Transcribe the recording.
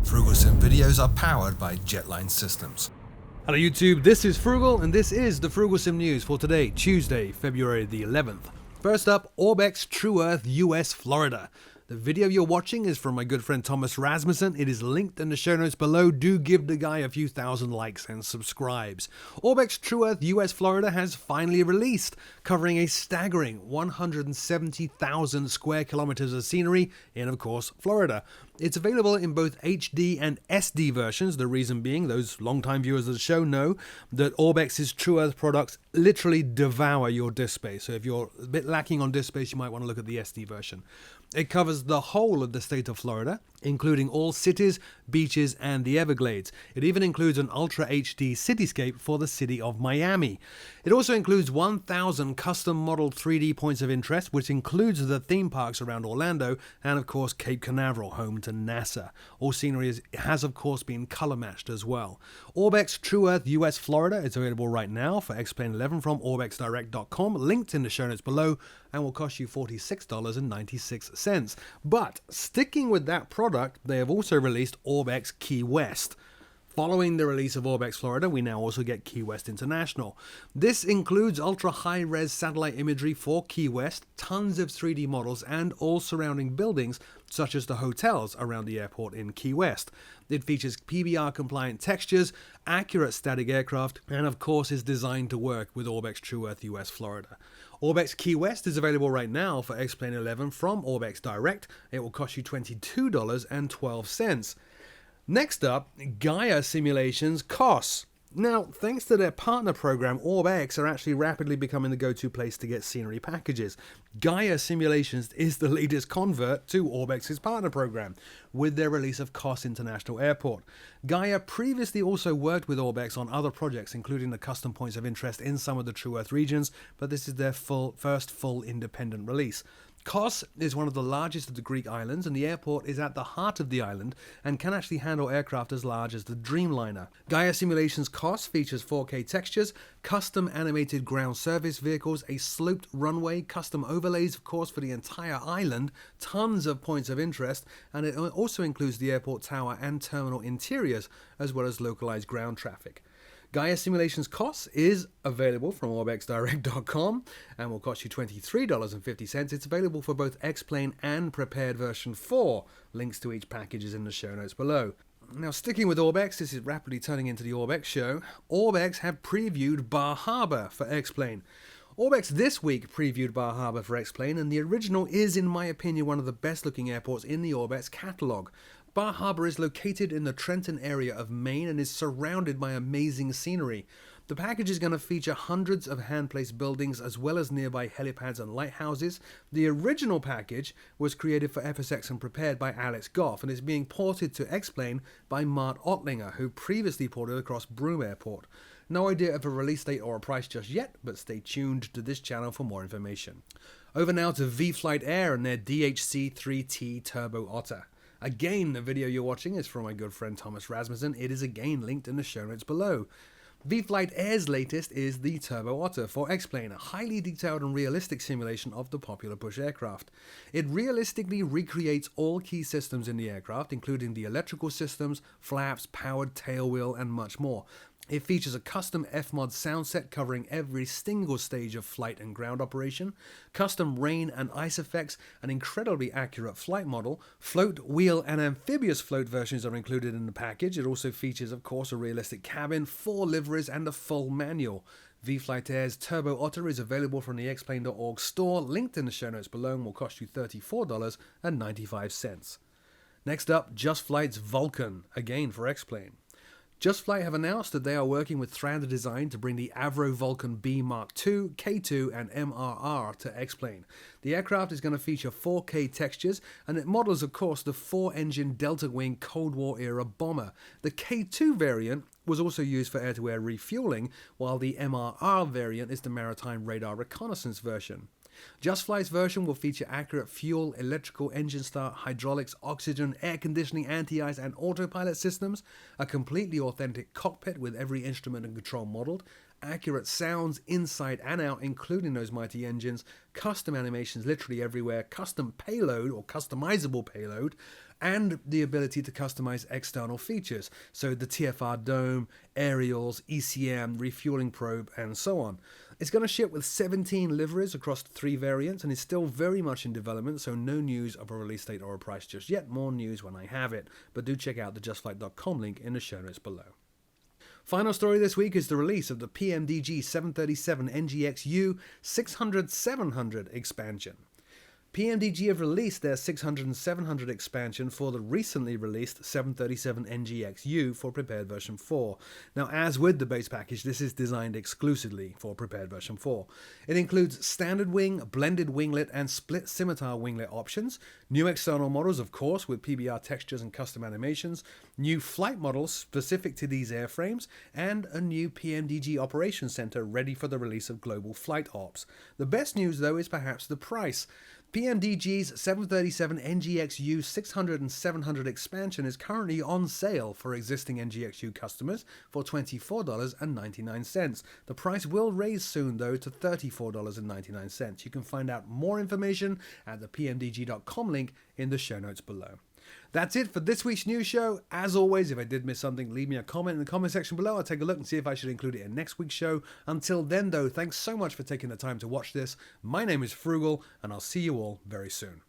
Frooglesim videos are powered by Jetline Systems. Hello YouTube, this is Frugal and this is the Frooglesim news for today, Tuesday, February the 11th. First up, Orbx TrueEarth US Florida. The video you're watching is from my good friend Thomas Rasmussen. It is linked in the show notes below. Do give the guy a few thousand likes and subscribes. Orbx TrueEarth US Florida has finally released, covering a staggering 170,000 square kilometers of scenery in, of course, Florida. It's available in both HD and SD versions, the reason being those long-time viewers of the show know that Orbx's TrueEarth products literally devour your disk space. So if you're a bit lacking on disk space, you might want to look at the SD version. It covers the whole of the state of Florida, including all cities, beaches, and the Everglades. It even includes an Ultra HD cityscape for the city of Miami. It also includes 1,000 custom modeled 3D points of interest, which includes the theme parks around Orlando and, of course, Cape Canaveral, home to NASA. All scenery has, of course, been color matched as well. Orbx TrueEarth US Florida is available right now for X-Plane 11 from orbxdirect.com, linked in the show notes below, and will cost you $46.96. But sticking with that product, they have also released Orbx Key West. Following the release of Orbx Florida, we now also get Key West International. This includes ultra high-res satellite imagery for Key West, tons of 3D models, and all surrounding buildings, such as the hotels around the airport in Key West. It features PBR-compliant textures, accurate static aircraft, and of course is designed to work with Orbx TrueEarth US Florida. Orbx Key West is available right now for X-Plane 11 from Orbx Direct. It will cost you $22.12. Next up, Gaya Simulations KOS. Now, thanks to their partner program, Orbx are actually rapidly becoming the go-to place to get scenery packages. Gaya Simulations is the latest convert to Orbx's partner program, with their release of KOS International Airport. Gaia previously also worked with Orbx on other projects, including the custom points of interest in some of the TrueEarth regions, but this is their first full independent release. KOS is one of the largest of the Greek islands, and the airport is at the heart of the island and can actually handle aircraft as large as the Dreamliner. Gaya Simulations KOS features 4K textures, custom animated ground service vehicles, a sloped runway, custom overlays of course for the entire island, tons of points of interest, and it also includes the airport tower and terminal interiors, as well as localized ground traffic. Gaya Simulations KOS is available from orbxdirect.com and will cost you $23.50. It's available for both X-Plane and Prepared version 4. Links to each package is in the show notes below. Now, sticking with Orbx, this is rapidly turning into the Orbx show. Orbx have previewed Bar Harbor for X-Plane. Orbx this week previewed Bar Harbor for X-Plane, and the original is, in my opinion, one of the best looking airports in the Orbx catalogue. Bar Harbor is located in the Trenton area of Maine and is surrounded by amazing scenery. The package is going to feature hundreds of hand-placed buildings as well as nearby helipads and lighthouses. The original package was created for FSX and prepared by Alex Goff and is being ported to X-Plane by Mart Ottlinger, who previously ported across Broome Airport. No idea of a release date or a price just yet, but stay tuned to this channel for more information. Over now to VFlyteAir and their DHC-3T Turbo Otter. Again, the video you're watching is from my good friend Thomas Rasmussen. It is again linked in the show notes below. VFlyteAir's latest is the Turbo Otter for X-Plane, a highly detailed and realistic simulation of the popular Bush aircraft. It realistically recreates all key systems in the aircraft, including the electrical systems, flaps, powered tailwheel, and much more. It features a custom F-Mod sound set covering every single stage of flight and ground operation, custom rain and ice effects, an incredibly accurate flight model, float, wheel, and amphibious float versions are included in the package. It also features, of course, a realistic cabin, 4 liveries, and a full manual. VFlyteAir's Turbo Otter is available from the xplane.org store, linked in the show notes below, and will cost you $34.95. Next up, Just Flight's Vulcan, again for X-Plane. Just Flight have announced that they are working with Thranda Design to bring the Avro Vulcan B Mark II, K2 and MRR to X-Plane. The aircraft is going to feature 4K textures, and it models, of course, the 4-engine Delta Wing Cold War era bomber. The K2 variant was also used for air-to-air refueling, while the MRR variant is the maritime radar reconnaissance version. Just Flight's version will feature accurate fuel, electrical, engine start, hydraulics, oxygen, air conditioning, anti-ice and autopilot systems, a completely authentic cockpit with every instrument and control modeled, accurate sounds inside and out including those mighty engines, custom animations literally everywhere, custom payload or customizable payload, and the ability to customize external features, so the TFR dome, aerials, ECM, refueling probe, and so on. It's going to ship with 17 liveries across the 3 variants and is still very much in development, so no news of a release date or a price just yet. More news when I have it, but do check out the justflight.com link in the show notes below. Final story this week is the release of the PMDG 737 NGXU 600-700 expansion. PMDG have released their 600 and 700 expansion for the recently released 737 NGXU for Prepared version 4. Now, as with the base package, this is designed exclusively for Prepared version 4. It includes standard wing, blended winglet, and split scimitar winglet options, new external models, of course, with PBR textures and custom animations, new flight models specific to these airframes, and a new PMDG Operations Center ready for the release of Global Flight Ops. The best news, though, is perhaps the price. PMDG's 737 NGXU 600 and 700 expansion is currently on sale for existing NGXU customers for $24.99. The price will raise soon, though, to $34.99. You can find out more information at the pmdg.com link in the show notes below. That's it for this week's news show. As always, if I did miss something, leave me a comment in the comment section below. I'll take a look and see if I should include it in next week's show. Until then, though, thanks so much for taking the time to watch this. My name is Frugal, and I'll see you all very soon.